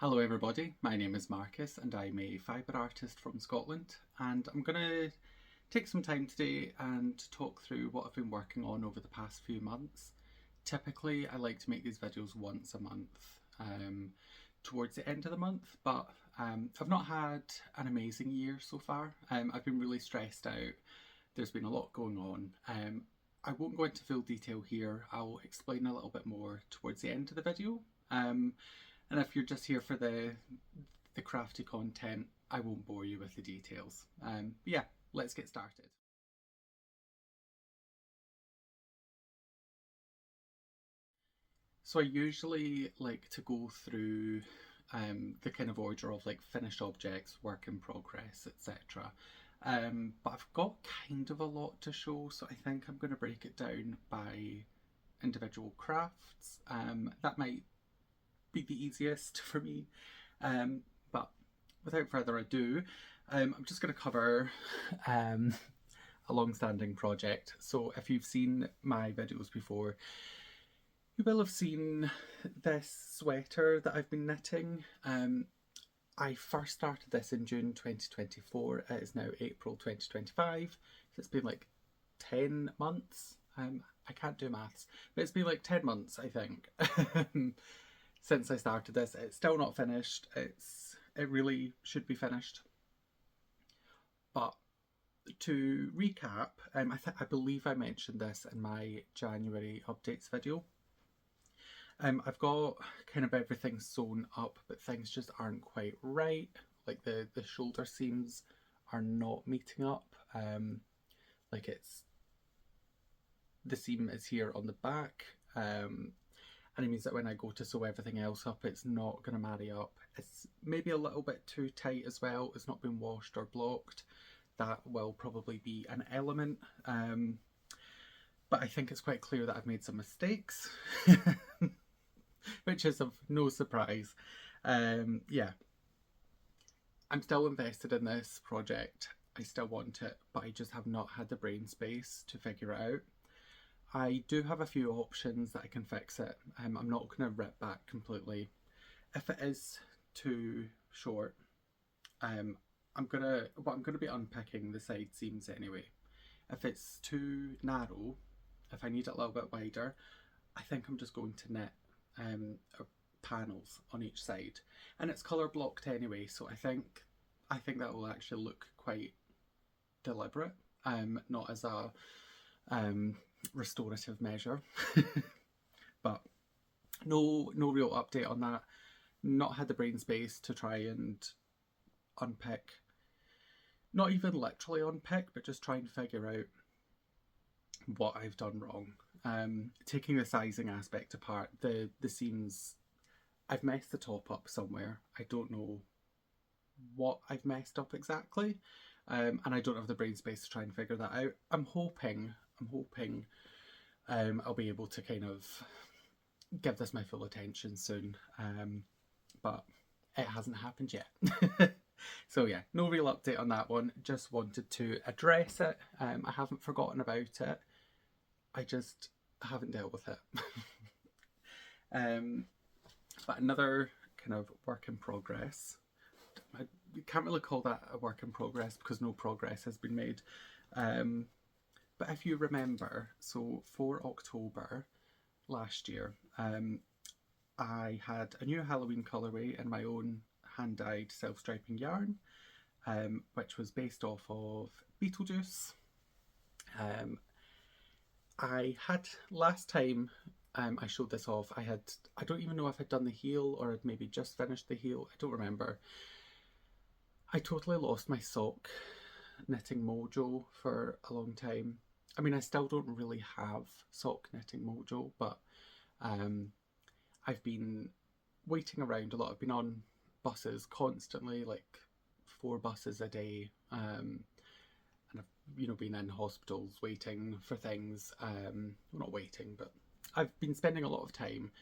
Hello everybody, my name is Marcus and I'm a fibre artist from Scotland, and I'm going to take some time today and talk through what I've been working on over the past few months. Typically I like to make these videos once a month towards the end of the month, but I've not had an amazing year so far. I've been really stressed out. There's been a lot going on. I won't go into full detail here. I'll explain a little bit more towards the end of the video. And if you're just here for the crafty content, I won't bore you with the details. But yeah, let's get started. So I usually like to go through the kind of order of like finished objects, work in progress, etc. But I've got kind of a lot to show, so I think I'm going to break it down by individual crafts. That might be the easiest for me, but without further ado, I'm just going to cover a long-standing project. So if you've seen my videos before, you will have seen this sweater that I've been knitting. I first started this in June 2024. It is now April 2025, so it's been like 10 months. I can't do maths, but it's been like 10 months, I think, since I started this. It's still not finished. It really should be finished. But to recap, I believe I mentioned this in my January updates video. I've got kind of everything sewn up, but things just aren't quite right. Like the shoulder seams are not meeting up. Like the seam is here on the back, and it means that when I go to sew everything else up, it's not going to marry up. It's maybe a little bit too tight as well. It's not been washed or blocked. That will probably be an element. But I think it's quite clear that I've made some mistakes, which is of no surprise. Yeah, I'm still invested in this project. I still want it, but I just have not had the brain space to figure it out. I do have a few options that I can fix it. I'm not going to rip back completely. If it is too short, I'm gonna be unpicking the side seams anyway. If it's too narrow, if I need it a little bit wider, I think I'm just going to knit panels on each side, and it's colour blocked anyway, so I think that will actually look quite deliberate, not as a restorative measure. But no real update on that. Not had the brain space to try and unpick, not even literally unpick, but just try and figure out what I've done wrong. Taking the sizing aspect apart, the seams, I've messed the top up somewhere. I don't know what I've messed up exactly, and I don't have the brain space to try and figure that out. I'm hoping I'll be able to kind of give this my full attention soon, but it hasn't happened yet. So yeah, no real update on that one. Just wanted to address it. I haven't forgotten about it. I just haven't dealt with it. But another kind of work in progress. I can't really call that a work in progress because no progress has been made. But if you remember, so for October last year, I had a new Halloween colourway in my own hand-dyed self-striping yarn, which was based off of Beetlejuice. I had, last time I showed this off, I don't even know if I'd done the heel or I'd maybe just finished the heel, I don't remember. I totally lost my sock knitting mojo for a long time. I mean, I still don't really have sock knitting mojo, but I've been waiting around a lot. I've been on buses constantly, like 4 buses a day, and I've been in hospitals waiting for things. Well, not waiting, but I've been spending a lot of time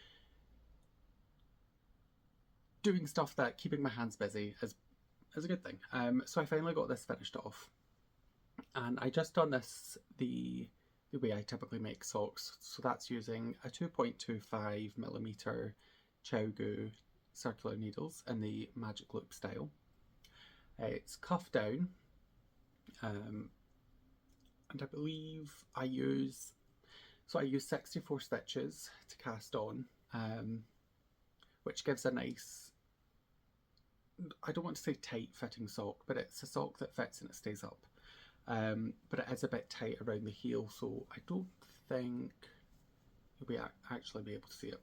doing stuff that keeping my hands busy is a good thing. So I finally got this finished off, and I just done this the way I typically make socks. So that's using a 2.25mm ChowGoo circular needles in the magic loop style. It's cuff down, and I believe I use 64 stitches to cast on, which gives a nice, I don't want to say tight fitting sock, but it's a sock that fits and it stays up. But it is a bit tight around the heel, so I don't think you'll actually be able to see it.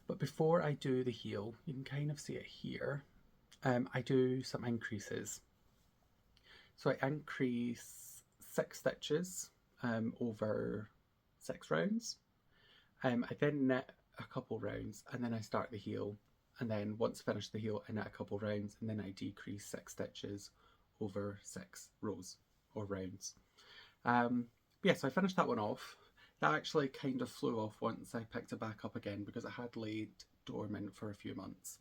But before I do the heel, you can kind of see it here, I do some increases. So I increase 6 stitches over 6 rounds. I then knit a couple rounds, and then I start the heel, and then once finished the heel I knit a couple rounds, and then I decrease 6 stitches over 6 rows or rounds. Yeah, so I finished that one off. That actually kind of flew off once I picked it back up again because it had laid dormant for a few months.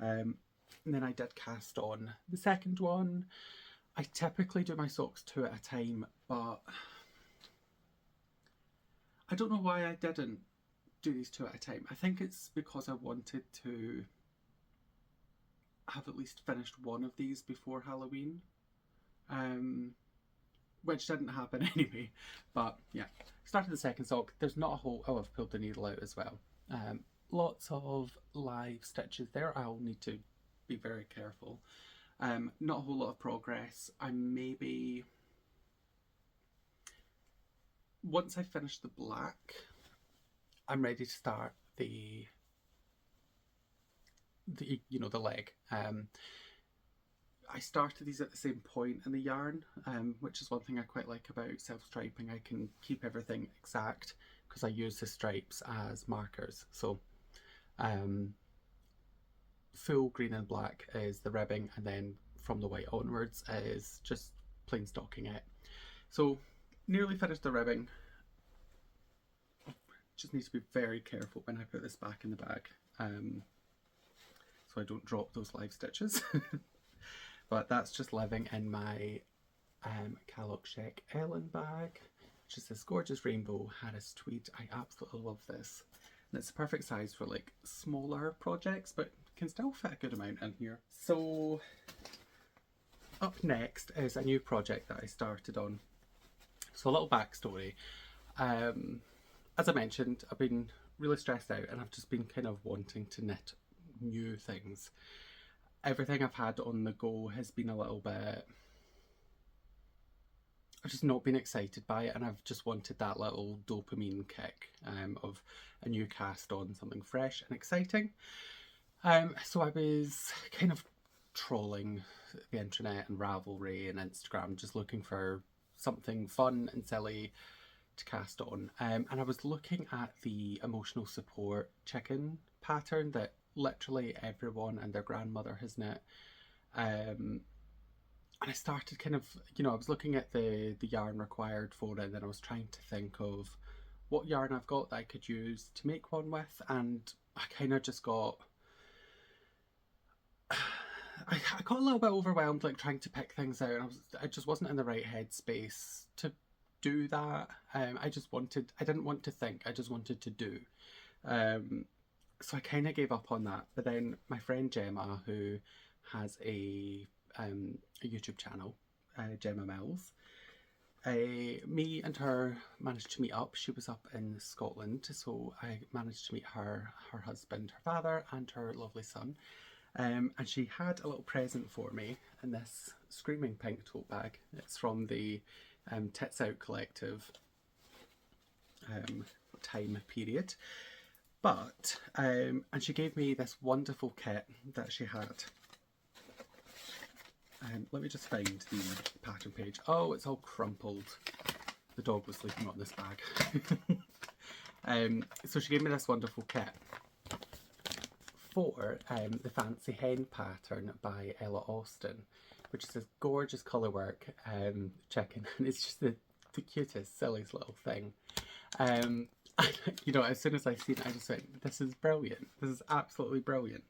And then I did cast on the second one. I typically do my socks 2 at a time, but I don't know why I didn't do these 2 at a time. I think it's because I wanted to have at least finished one of these before Halloween, which didn't happen anyway. But yeah, started the second sock. There's not a whole, oh, I've pulled the needle out as well. Lots of live stitches there. I'll need to be very careful. Not a whole lot of progress. Once I finish the black, I'm ready to start the leg. I started these at the same point in the yarn, which is one thing I quite like about self-striping. I can keep everything exact because I use the stripes as markers. So full green and black is the ribbing, and then from the white onwards is just plain stocking it. So nearly finished the ribbing. Just need to be very careful when I put this back in the bag, so I don't drop those live stitches. But that's just living in my Callock Ellen bag, which is this gorgeous rainbow Harris tweed. I absolutely love this, and it's the perfect size for like smaller projects, but can still fit a good amount in here. So up next is a new project that I started on. So a little backstory. As I mentioned, I've been really stressed out and I've just been kind of wanting to knit new things. Everything I've had on the go has been a little bit, I've just not been excited by it, and I've just wanted that little dopamine kick of a new cast on, something fresh and exciting. So I was kind of trolling the internet and Ravelry and Instagram, just looking for something fun and silly to cast on. And I was looking at the emotional support chicken pattern that literally everyone and their grandmother has knit. And I started kind of, I was looking at the yarn required for it, and then I was trying to think of what yarn I've got that I could use to make one with, and I kind of just got, I got a little bit overwhelmed, like trying to pick things out, and I just wasn't in the right headspace to do that. I didn't want to think, I just wanted to do. So I kind of gave up on that. But then my friend Gemma, who has a YouTube channel, Gemma Mills, me and her managed to meet up. She was up in Scotland, so I managed to meet her husband, her father, and her lovely son. And she had a little present for me in this screaming pink tote bag. It's from the Tits Out Collective time period. But, and she gave me this wonderful kit that she had. Let me just find the pattern page. Oh, it's all crumpled. The dog was sleeping on this bag. So she gave me this wonderful kit for the Fancy Hen pattern by Ella Austin, which is this gorgeous colourwork chicken, and it's just the cutest, silliest little thing. As soon as I seen it, I just went, this is brilliant. This is absolutely brilliant.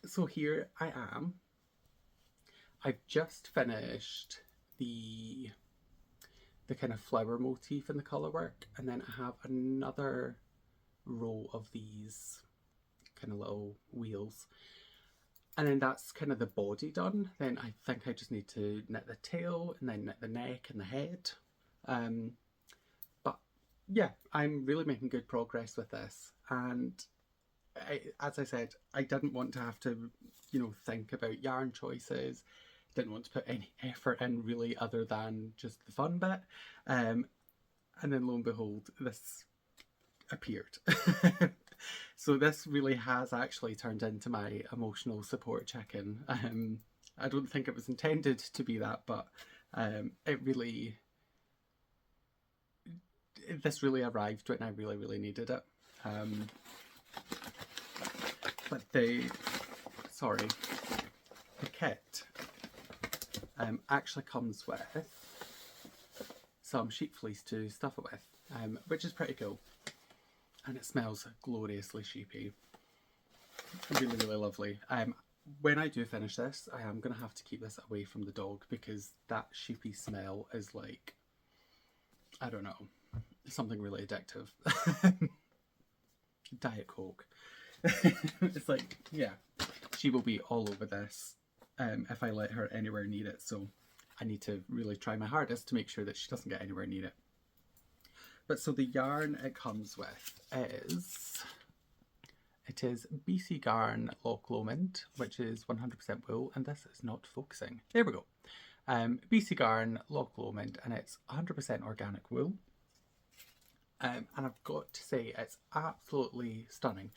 So here I am. I've just finished the kind of flower motif in the colourwork, and then I have another row of these kind of little wheels. And then that's kind of the body done. Then I think I just need to knit the tail and then knit the neck and the head. But yeah, I'm really making good progress with this. And as I said, I didn't want to have to, you know, think about yarn choices. Didn't want to put any effort in really other than just the fun bit. And then lo and behold, this appeared. So this really has actually turned into my emotional support chicken. I don't think it was intended to be that, but this really arrived when I really needed it. But the kit actually comes with some sheep fleece to stuff it with, which is pretty cool. And it smells gloriously sheepy. Really lovely. When I do finish this, I am going to have to keep this away from the dog because that sheepy smell is like, I don't know, something really addictive. Diet Coke. It's like, yeah, she will be all over this if I let her anywhere near it. So I need to really try my hardest to make sure that she doesn't get anywhere near it. But so the yarn it comes with is BC Garn Loch Lomond, which is 100% wool, and this is not focusing. There we go. BC Garn Loch Lomond, and it's 100% organic wool. And I've got to say, it's absolutely stunning.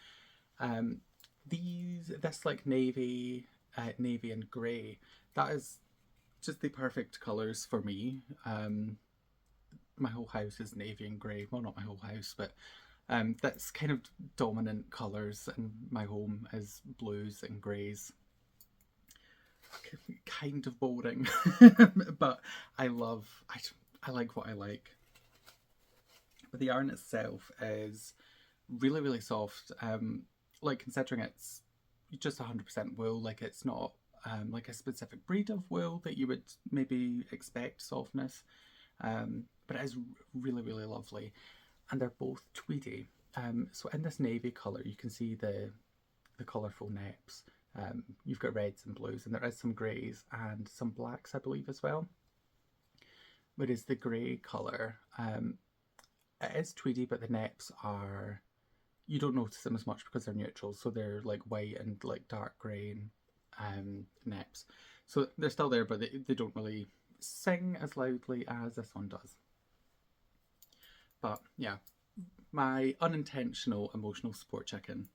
This like navy and grey, that is just the perfect colours for me. My whole house is navy and grey. Well, not my whole house, but that's kind of dominant colours, and my home is blues and greys. Kind of boring, but I like what I like. But the yarn itself is really soft. Like, considering it's just 100% wool, like it's not like a specific breed of wool that you would maybe expect softness. But it is really lovely, and they're both tweedy. So in this navy colour, you can see the colourful neps. You've got reds and blues, and there is some greys and some blacks, I believe, as well. Whereas the grey colour, it is tweedy, but the neps are, you don't notice them as much because they're neutral. So they're like white and like dark grey and neps. So they're still there, but they don't really sing as loudly as this one does. But yeah, my unintentional emotional support chicken.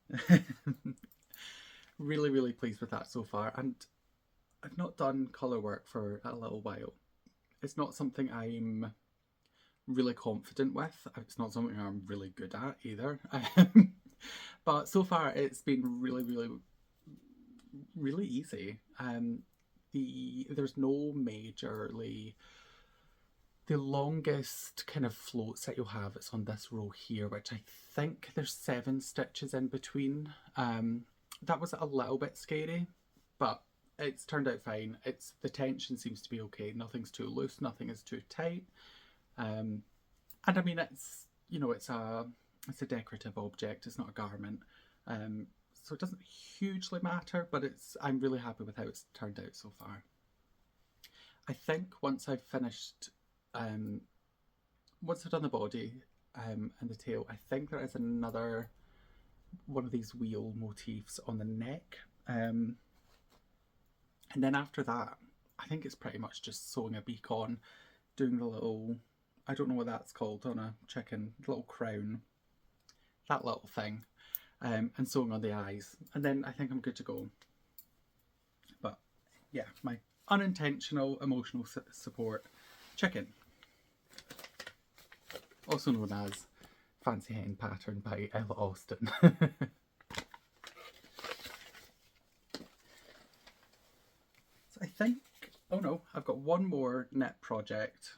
Really pleased with that so far, and I've not done colour work for a little while. It's not something I'm really confident with. It's not something I'm really good at either. But so far it's been really easy. There's no majorly. The longest kind of floats that you'll have is on this row here, which I think there's 7 stitches in between. That was a little bit scary, but it's turned out fine. The tension seems to be okay. Nothing's too loose, nothing is too tight. And I mean, it's, you know, it's a decorative object, it's not a garment. So it doesn't hugely matter, but I'm really happy with how it's turned out so far. I think once I've finished, once I've done the body and the tail, I think there is another one of these wheel motifs on the neck. And then after that, I think it's pretty much just sewing a beak on, doing the little, I don't know what that's called on a chicken, the little crown, that little thing, and sewing on the eyes. And then I think I'm good to go. But yeah, my unintentional emotional support chicken, also known as Fancy Hen Pattern by Ella Austin. So I think, oh no, I've got one more knit project.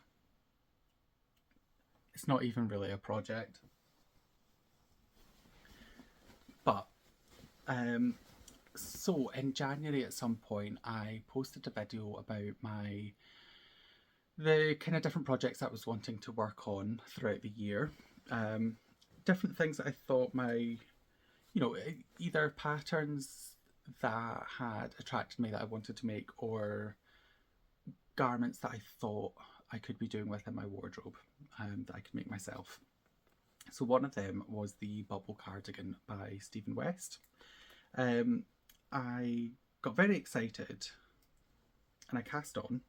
It's not even really a project. But, so in January at some point, I posted a video about the kind of different projects I was wanting to work on throughout the year. different things that I thought either patterns that had attracted me that I wanted to make, or garments that I thought I could be doing within my wardrobe that I could make myself. So one of them was the Bubble Cardigan by Stephen West. I got very excited and I cast on.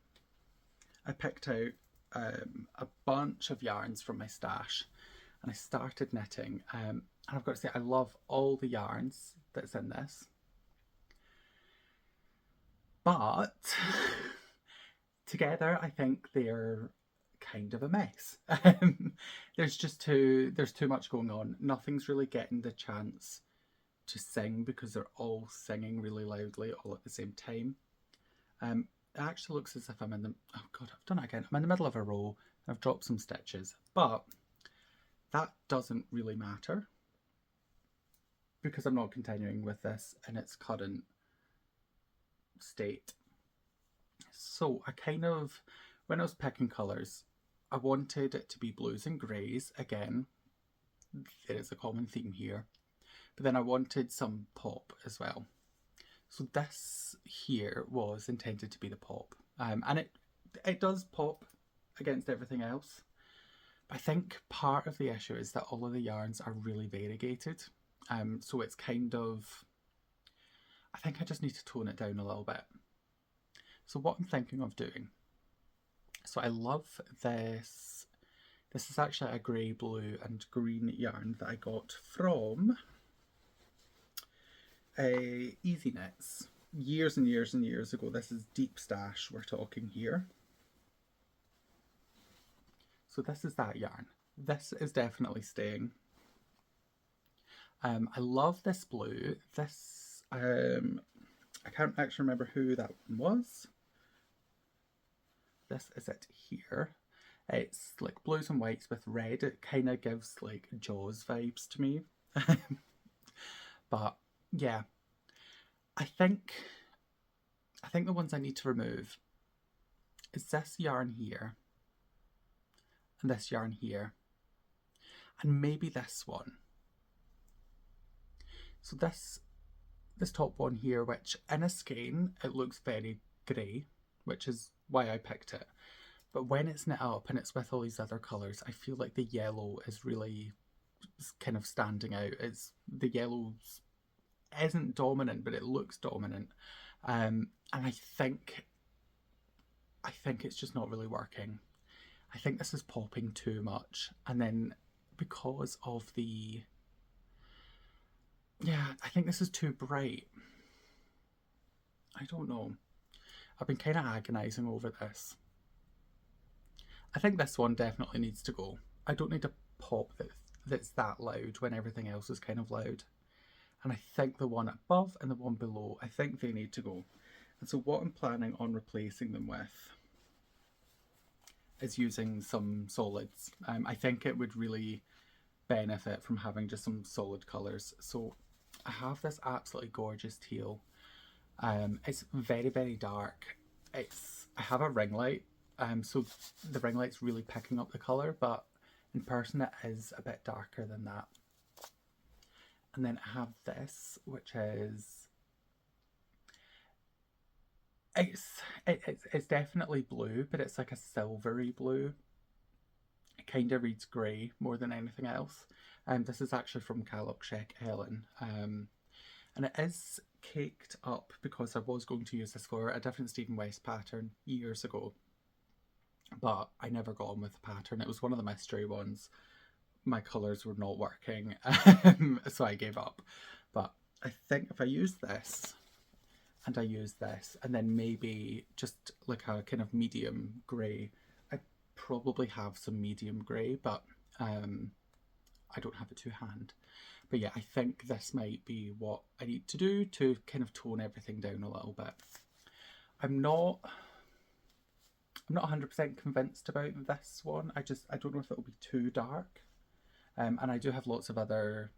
I picked out a bunch of yarns from my stash and I started knitting. And I've got to say, I love all the yarns that's in this. But together, I think they're kind of a mess. There's too much going on. Nothing's really getting the chance to sing because they're all singing really loudly all at the same time. It actually looks as if I'm in the... Oh God, I've done it again. I'm in the middle of a row. I've dropped some stitches. But that doesn't really matter because I'm not continuing with this in its current state. So I kind of, when I was picking colours, I wanted it to be blues and greys. Again, there is a common theme here. But then I wanted some pop as well. So this here was intended to be the pop. And it does pop against everything else. But I think part of the issue is that all of the yarns are really variegated. So it's kind of... I think I just need to tone it down a little bit. So what I'm thinking of doing... So I love this. This is actually a grey, blue and green yarn that I got from Easy Knits years and years and years ago. This is Deep Stash we're talking here. So this is that yarn. This is definitely staying. I love this blue. This, I can't actually remember who that one was. This is it here. It's like blues and whites with red. It kind of gives like Jaws vibes to me. But yeah, I think the ones I need to remove is this yarn here and this yarn here and maybe this one. So this top one here, which in a skein it looks very grey, which is why I picked it. But when it's knit up and it's with all these other colours, I feel like the yellow is really kind of standing out. The yellow isn't dominant, but it looks dominant. And I think it's just not really working. I think this is popping too much. And then because of the... Yeah, I think this is too bright. I don't know. I've been kind of agonising over this. I think this one definitely needs to go. I don't need a pop that's that loud when everything else is kind of loud. And I think the one above and the one below, I think they need to go. And so what I'm planning on replacing them with is using some solids. I think it would really benefit from having just some solid colours. So I have this absolutely gorgeous teal. It's very, very dark. I have a ring light, so the ring light's really picking up the colour, but in person it is a bit darker than that. And then I have this, which is... It's definitely blue, but it's like a silvery blue. It kind of reads grey more than anything else. This is actually from Crochet Ellen. And it is caked up because I was going to use this for a different Stephen West pattern years ago. But I never got on with the pattern. It was one of the mystery ones. My colours were not working, so I gave up. But I think if I use this, and I use this, and then maybe just like a kind of medium grey, I probably have some medium grey, but I don't have it to hand. But yeah, I think this might be what I need to do to kind of tone everything down a little bit. I'm not 100% convinced about this one. I don't know if it'll be too dark. And I do have lots of other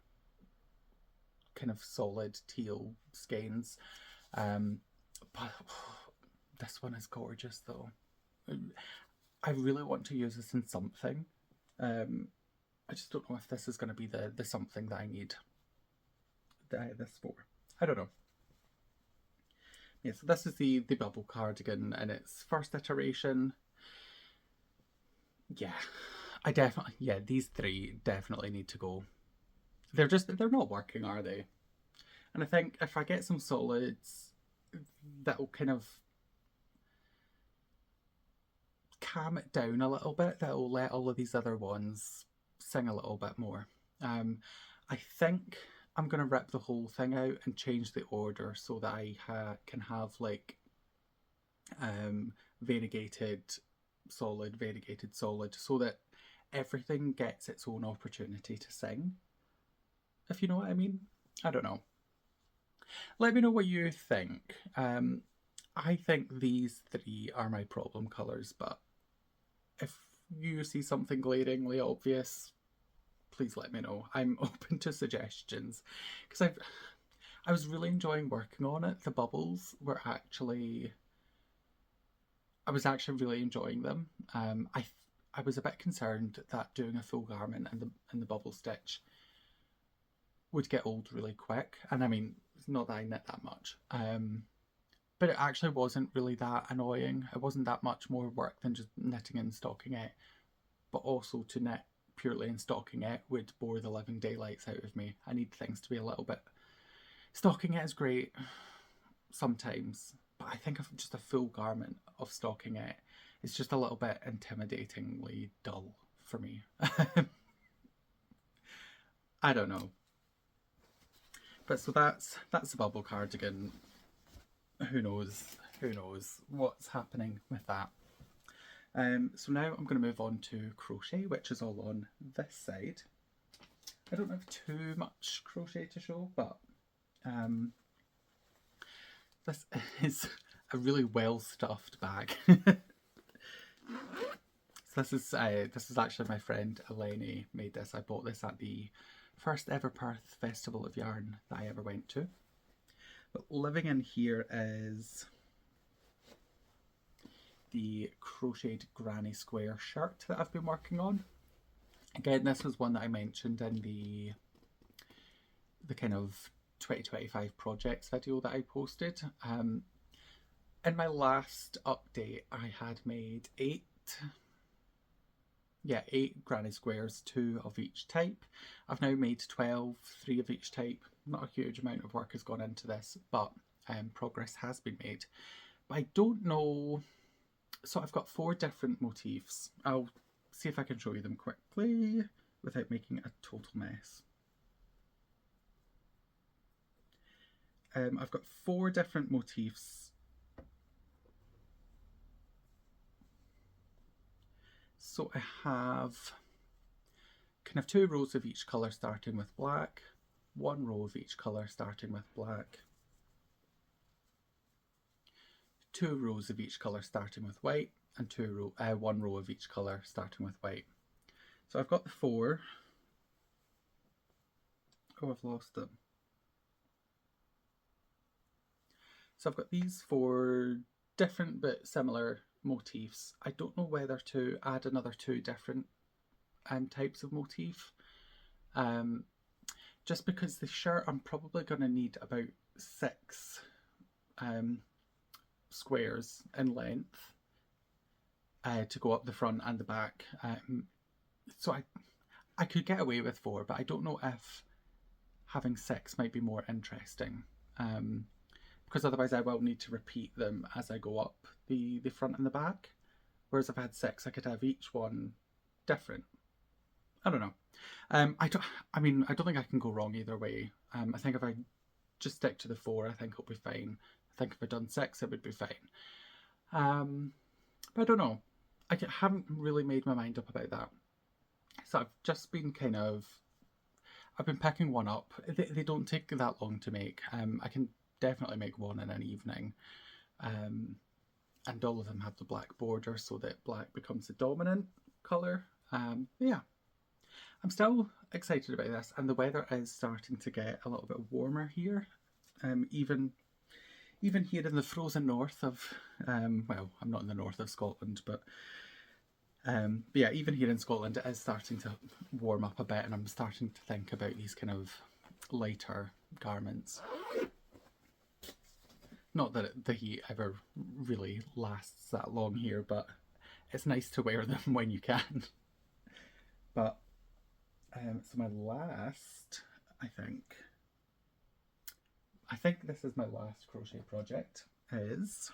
kind of solid teal skeins. But this one is gorgeous though. I really want to use this in something. I just don't know if this is going to be the something that I need this for. I don't know. Yeah, so this is the bubble cardigan in its first iteration. Yeah, yeah, these three definitely need to go. They're not working, are they? And I think if I get some solids, that'll kind of calm it down a little bit. That'll let all of these other ones sing a little bit more. I think I'm going to rip the whole thing out and change the order so that I can have like variegated solid, so that everything gets its own opportunity to sing. If you know what I mean. I don't know. Let me know what you think. I think these three are my problem colours, but if you see something glaringly obvious, please let me know. I'm open to suggestions because I was really enjoying working on it. The bubbles were I was actually really enjoying them. I was a bit concerned that doing a full garment and the bubble stitch would get old really quick, and I mean, it's not that I knit that much. But it actually wasn't really that annoying. It wasn't that much more work than just knitting and stocking it. But also to knit purely in stocking it would bore the living daylights out of me. I need things to be a little bit... Stocking it is great sometimes, but I think of just a full garment of stocking it, it's just a little bit intimidatingly dull for me. I don't know. But so that's the bubble cardigan. Who knows what's happening with that. So now I'm going to move on to crochet, which is all on this side. I don't have too much crochet to show, but this is a really well stuffed bag. So this is actually my friend Eleni made this. I bought this at the first ever Perth Festival of Yarn that I ever went to. But living in here is the crocheted granny square shirt that I've been working on. Again, this was one that I mentioned in the kind of 2025 projects video that I posted. In my last update, I had made 8 granny squares, 2 of each type. I've now made 12, 3 of each type. Not a huge amount of work has gone into this, but progress has been made. But I don't know... So I've got 4 different motifs. I'll see if I can show you them quickly without making a total mess. I've got 4 different motifs. So I have kind of 2 rows of each colour starting with black, 1 row of each colour starting with black, 2 rows of each colour starting with white, and 1 row of each colour starting with white. So I've got the 4. Oh, I've lost them. So I've got these 4 different but similar motifs. I don't know whether to add another 2 different types of motif. Just because the shirt, I'm probably going to need about 6 squares in length to go up the front and the back. So I could get away with 4, but I don't know if having 6 might be more interesting. Because otherwise I will need to repeat them as I go up the front and the back. Whereas if I had 6, I could have each one different. I don't know. I don't think I can go wrong either way. I think if I just stick to the 4, I think it'll be fine. I think if I'd done 6, it would be fine. But I don't know. I haven't really made my mind up about that. So I've just been I've been picking one up. They don't take that long to make. I can definitely make one in an evening. And all of them have the black border so that black becomes the dominant colour. Yeah. I'm still excited about this, and the weather is starting to get a little bit warmer here. Even here in the frozen north of, well, I'm not in the north of Scotland, but But yeah, even here in Scotland it is starting to warm up a bit, and I'm starting to think about these kind of lighter garments. Not that the heat ever really lasts that long here, but it's nice to wear them when you can. But so my last, I think this is my last crochet project, is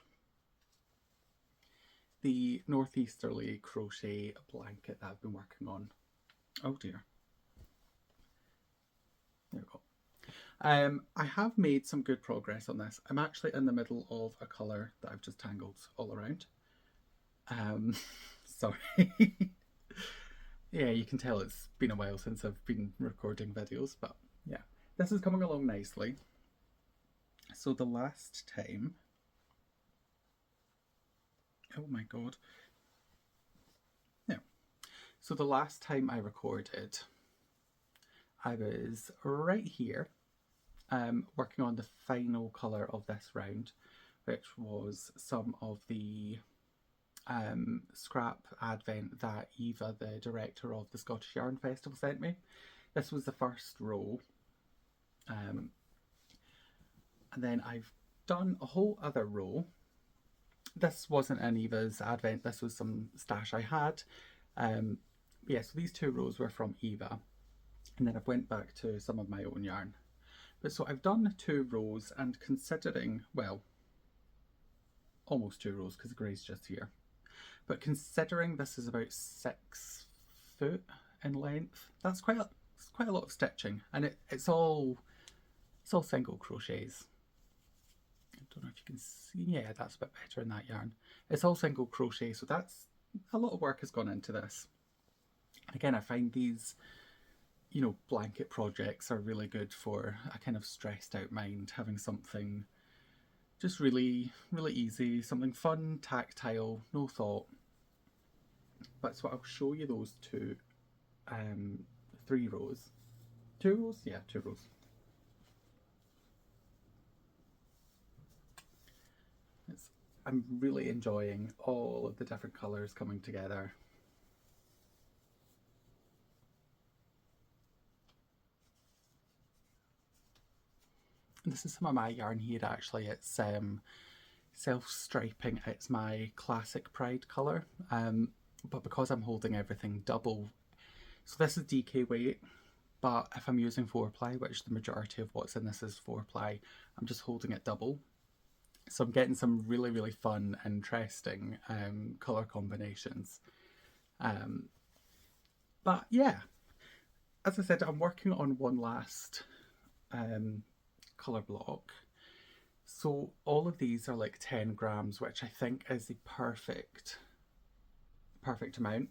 the northeasterly crochet blanket that I've been working on. Oh dear. There we go. I have made some good progress on this. I'm actually in the middle of a colour that I've just tangled all around. Sorry. Yeah, you can tell it's been a while since I've been recording videos, but yeah, this is coming along nicely. So the last time, oh my god, no. So the last time I recorded, I was right here, working on the final colour of this round, which was some of the scrap advent that Eva, the director of the Scottish Yarn Festival, sent me. This was the first row, and then I've done a whole other row. This wasn't an Eva's advent, this was some stash I had. Yeah, so these 2 rows were from Eva, and then I've went back to some of my own yarn. But so I've done 2 rows, and considering, well, almost 2 rows because the grey's just here. But considering this is about 6 foot in length, that's quite a lot of stitching, and it's all single crochets. I don't know if you can see. Yeah, that's a bit better in that yarn. It's all single crochet, so that's a lot of work has gone into this. And again, I find these, you know, blanket projects are really good for a kind of stressed out mind, having something just really, really easy, something fun, tactile, no thought. But so I'll show you those 3 rows. 2 rows? Yeah, 2 rows. I'm really enjoying all of the different colours coming together. And this is some of my yarn here actually. It's self-striping. It's my classic Pride colour, but because I'm holding everything double, so this is DK weight, but if I'm using 4-ply, which the majority of what's in this is 4-ply, I'm just holding it double. So I'm getting some really, really fun, interesting colour combinations. But yeah, as I said, I'm working on one last colour block. So all of these are like 10 grams, which I think is the perfect amount.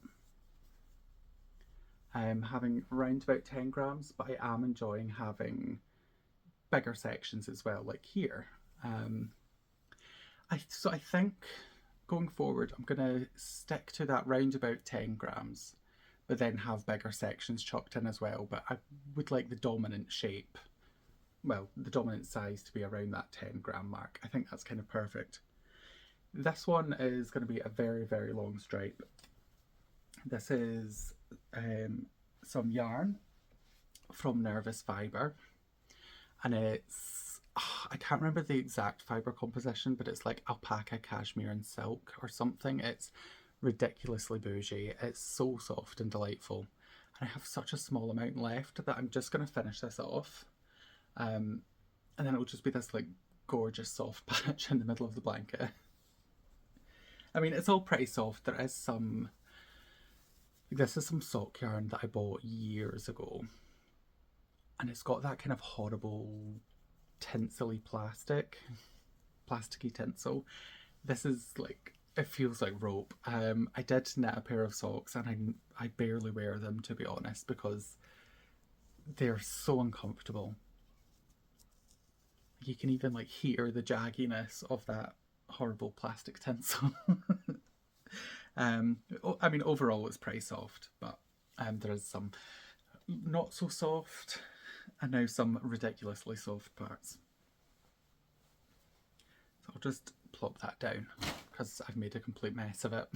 I'm having around about 10 grams, but I am enjoying having bigger sections as well, like here. So I think going forward, I'm going to stick to that round about 10 grams, but then have bigger sections chopped in as well. But I would like the dominant shape, well, the dominant size to be around that 10 gram mark. I think that's kind of perfect. This one is going to be a very, very long stripe. This is some yarn from Nervous Fibre, and it's, I can't remember the exact fibre composition, but it's like alpaca, cashmere and silk or something. It's ridiculously bougie. It's so soft and delightful, and I have such a small amount left that I'm just going to finish this off, and then it'll just be this like gorgeous soft patch in the middle of the blanket. I mean, it's all pretty soft. There is some, this is some sock yarn that I bought years ago, and it's got that kind of horrible tinselly plasticky tinsel. This is like, it feels like rope. I did knit a pair of socks, and I barely wear them, to be honest, because they're so uncomfortable. You can even like hear the jagginess of that horrible plastic tinsel. I mean, overall it's pretty soft, but there is some not so soft, and now some ridiculously soft parts. So I'll just plop that down because I've made a complete mess of it.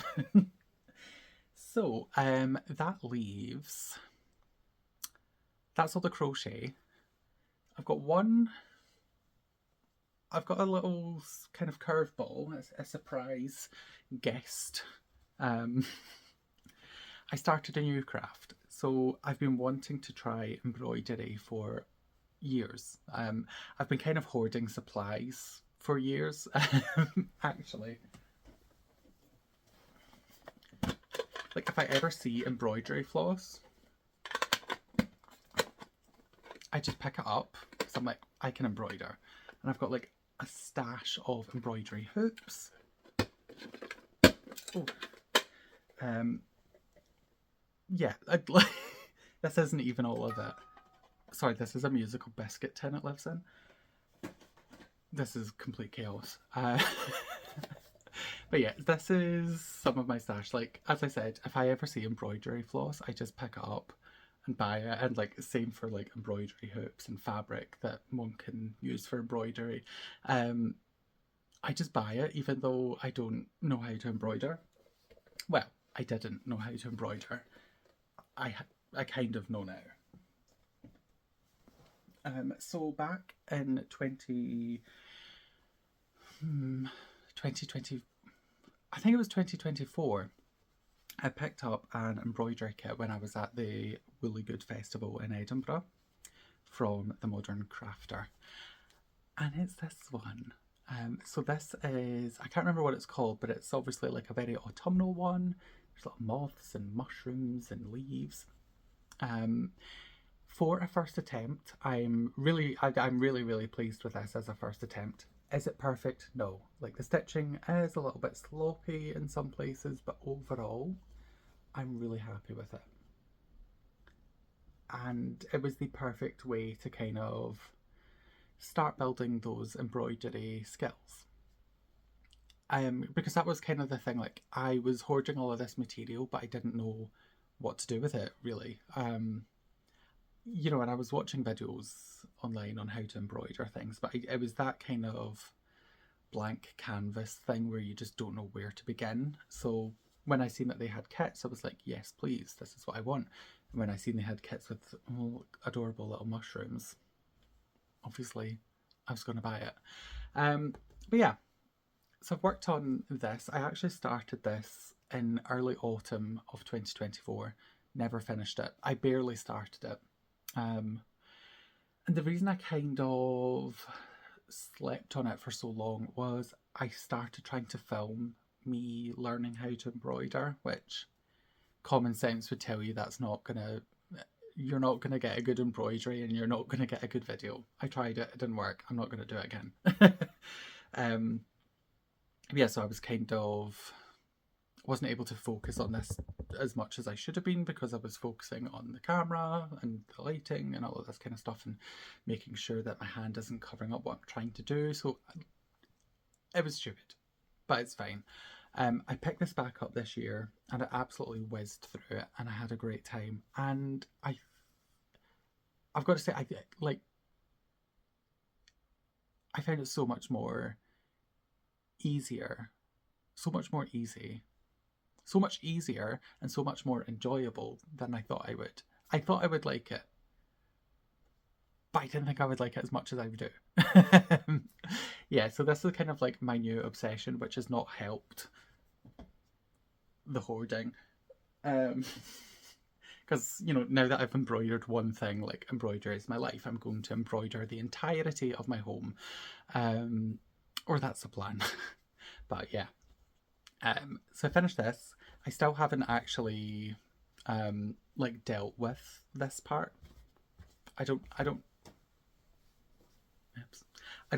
So that leaves, that's all the crochet. I've got a little kind of curveball, a surprise guest. I started a new craft. So I've been wanting to try embroidery for years. I've been kind of hoarding supplies for years, actually. Like, if I ever see embroidery floss, I just pick it up because I'm like, I can embroider. And I've got like a stash of embroidery hoops. Oh. Yeah, this isn't even all of it. Sorry, this is a musical biscuit tin it lives in. This is complete chaos. But yeah, this is some of my stash. Like, as I said, if I ever see embroidery floss, I just pick it up and buy it. And like, same for like embroidery hoops and fabric that Mum can use for embroidery. I just buy it even though I don't know how to embroider. Well, I didn't know how to embroider. I kind of know now. So back in 2020, I think it was 2024, I picked up an embroidery kit when I was at the Woolly Good Festival in Edinburgh from the Modern Crafter. And it's this one. So this is, I can't remember what it's called, but it's obviously like a very autumnal one. There's little moths and mushrooms and leaves. For a first attempt, I'm really pleased with this as a first attempt. Is it perfect? No. Like, the stitching is a little bit sloppy in some places, but overall, I'm really happy with it. And it was the perfect way to kind of start building those embroidery skills. Because that was kind of the thing, like, I was hoarding all of this material, but I didn't know what to do with it, really. You know, and I was watching videos online on how to embroider things, but it was that kind of blank canvas thing where you just don't know where to begin. So when I seen that they had kits, I was like, yes, please, this is what I want. And when I seen they had kits with adorable little mushrooms, obviously I was going to buy it. But yeah, so I've worked on this. I actually started this in early autumn of 2024, never finished it. I barely started it. And the reason I kind of slept on it for so long was I started trying to film me learning how to embroider, which common sense would tell you that's not gonna, you're not gonna get a good embroidery and you're not gonna get a good video. I tried it, it didn't work. I'm not gonna do it again. Yeah, so I was kind of, wasn't able to focus on this as much as I should have been because I was focusing on the camera and the lighting and all of this kind of stuff and making sure that my hand isn't covering up what I'm trying to do. So it was stupid, but it's fine. I picked this back up this year and I absolutely whizzed through it and I had a great time. And I've got to say, I found it so much more easier, so much more easy, so much easier and so much more enjoyable than I thought I would. I thought I would like it, but I didn't think I would like it as much as I would do. Yeah, so this is kind of like my new obsession, which has not helped the hoarding. Because, you know, now that I've embroidered one thing, like embroidery is my life, I'm going to embroider the entirety of my home. Or that's the plan. But yeah. So I finished this. I still haven't actually like dealt with this part. I don't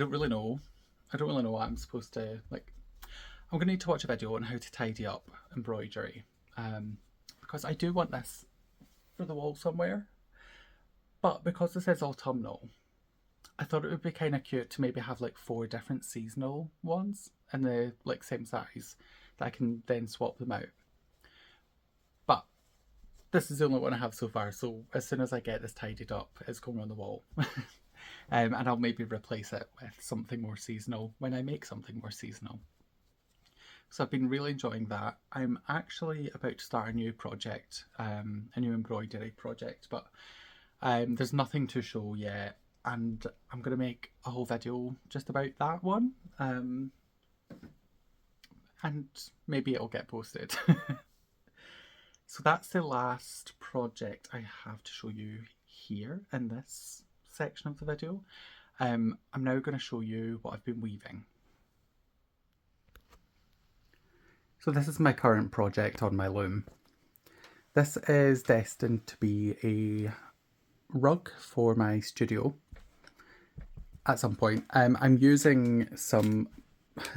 really know. I don't really know what I'm supposed to, like, I'm gonna need to watch a video on how to tidy up embroidery. Because I do want this for the wall somewhere. But because this is autumnal, I thought it would be kind of cute to maybe have like 4 different seasonal ones in the like same size that I can then swap them out. But this is the only one I have so far, so as soon as I get this tidied up, it's going on the wall. And I'll maybe replace it with something more seasonal when I make something more seasonal. So I've been really enjoying that. I'm actually about to start a new project, a new embroidery project, but there's nothing to show yet, and I'm going to make a whole video just about that one, and maybe it'll get posted. So that's the last project I have to show you here in this section of the video. I'm now going to show you what I've been weaving. So this is my current project on my loom. This is destined to be a rug for my studio at some point. I'm using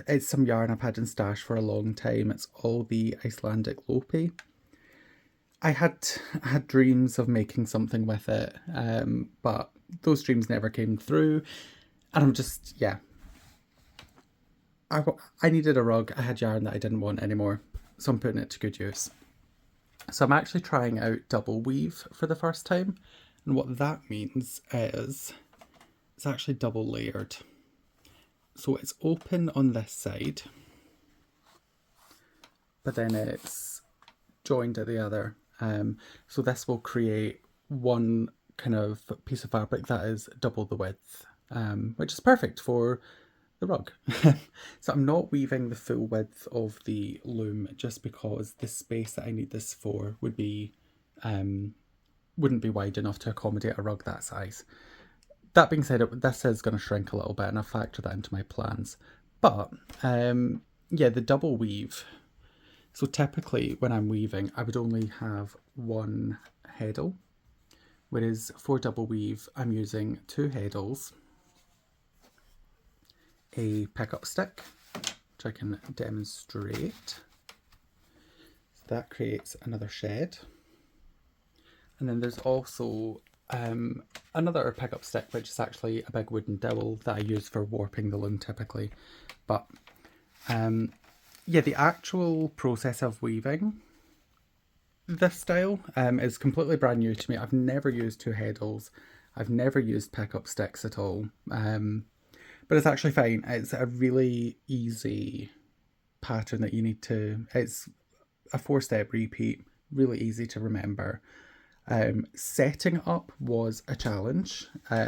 it's some yarn I've had in stash for a long time. It's all the Icelandic Lopi. I had dreams of making something with it, but those dreams never came through, and I'm just, yeah. I needed a rug. I had yarn that I didn't want anymore, so I'm putting it to good use. So I'm actually trying out double weave for the first time, and what that means is it's actually double layered. So it's open on this side, but then it's joined at the other. So this will create one kind of piece of fabric that is double the width, which is perfect for the rug. So I'm not weaving the full width of the loom just because the space that I need this for would be wouldn't be wide enough to accommodate a rug that size. That being said, this is going to shrink a little bit, and I'll factor that into my plans. But yeah, the double weave. So typically when I'm weaving, I would only have one heddle, whereas for double weave, I'm using two heddles, a pickup stick, which I can demonstrate. So that creates another shed. And then there's also another pickup stick, which is actually a big wooden dowel that I use for warping the loom typically. But yeah, the actual process of weaving this style is completely brand new to me. I've never used two heddles. I've never used pickup sticks at all. But it's actually fine. It's a really easy pattern that you need to... It's a 4-step repeat, really easy to remember. Setting up was a challenge, but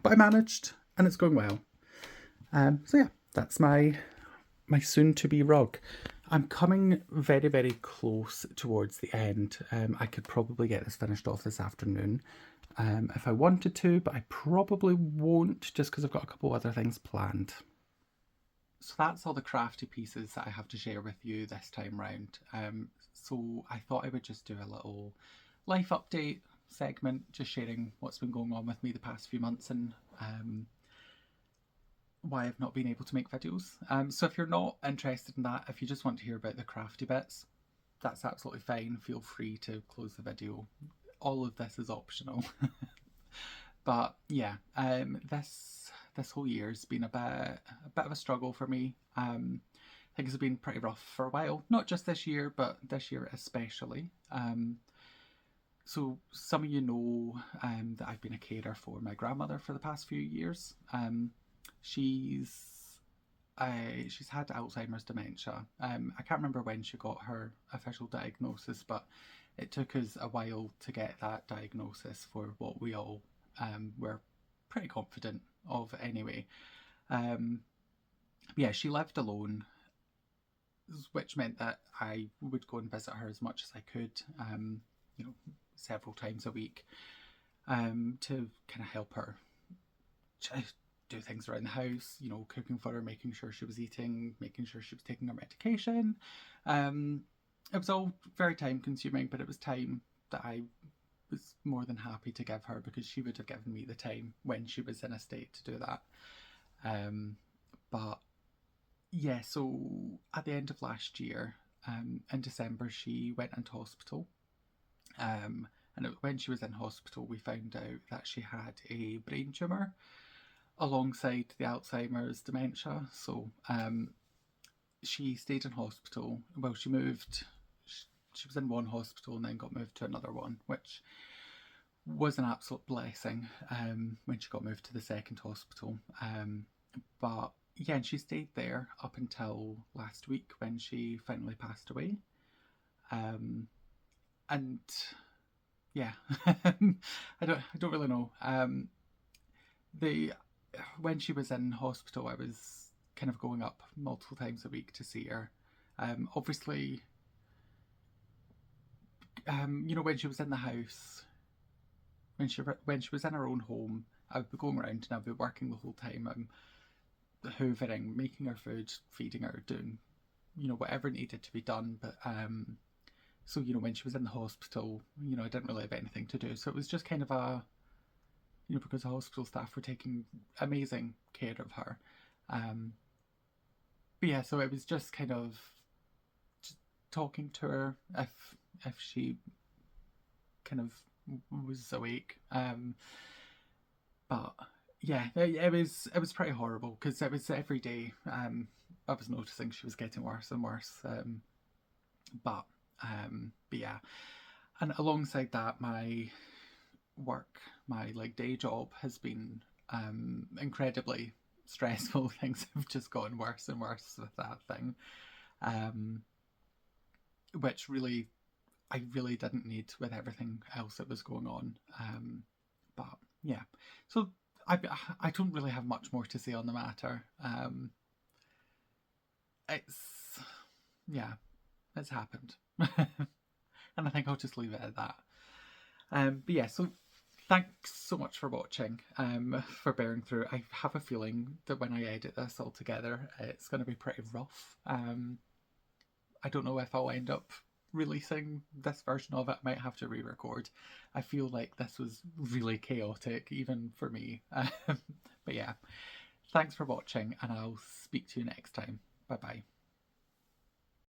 I managed and it's going well. So yeah, that's my soon-to-be rug. I'm coming very, very close towards the end. I could probably get this finished off this afternoon if I wanted to, but I probably won't just because I've got a couple other things planned. So that's all the crafty pieces that I have to share with you this time round. So I thought I would just do a little life update segment, just sharing what's been going on with me the past few months and why I've not been able to make videos. So if you're not interested in that, if you just want to hear about the crafty bits, that's absolutely fine. Feel free to close the video. All of this is optional. But yeah, this whole year has been a bit of a struggle for me. I think it's been pretty rough for a while. Not just this year, but this year especially. So some of you know that I've been a carer for my grandmother for the past few years. She's had Alzheimer's dementia. I can't remember when she got her official diagnosis, but it took us a while to get that diagnosis for what we all were pretty confident of anyway. Yeah, she lived alone, which meant that I would go and visit her as much as I could, you know, several times a week, to kind of help her do things around the house, you know, cooking for her, making sure she was eating, making sure she was taking her medication. It was all very time consuming, but it was time that I was more than happy to give her because she would have given me the time when she was in a state to do that. But yeah, so at the end of last year, in December, she went into hospital. And when she was in hospital, we found out that she had a brain tumour alongside the Alzheimer's dementia. So she stayed in hospital. Well, she moved. She was in one hospital and then got moved to another one, which was an absolute blessing when she got moved to the second hospital. But yeah, and she stayed there up until last week when she finally passed away. Um, and yeah, I don't really know. The When she was in hospital, I was kind of going up multiple times a week to see her. Obviously, when she was in the house, when she was in her own home, I would be going around and I'd be working the whole time. Hoovering, making her food, feeding her, doing whatever needed to be done. But so when she was in the hospital, I didn't really have anything to do. So it was just kind of because the hospital staff were taking amazing care of her. Um, but yeah, so it was just kind of just talking to her if she kind of was awake. But yeah, it was pretty horrible because it was every day. I was noticing she was getting worse and worse. But yeah, and alongside that, my work, my like day job, has been incredibly stressful. Things have just gotten worse and worse with that thing, um, which I really didn't need with everything else that was going on. But yeah, so I I don't really have much more to say on the matter. It's Yeah, it's happened, and I think I'll just leave it at that. But yeah, so thanks so much for watching, for bearing through. I have a feeling that when I edit this all together, it's going to be pretty rough. I don't know if I'll end up releasing this version of it. I might have to re-record. I feel like this was really chaotic, even for me. But yeah, thanks for watching, and I'll speak to you next time. Bye bye.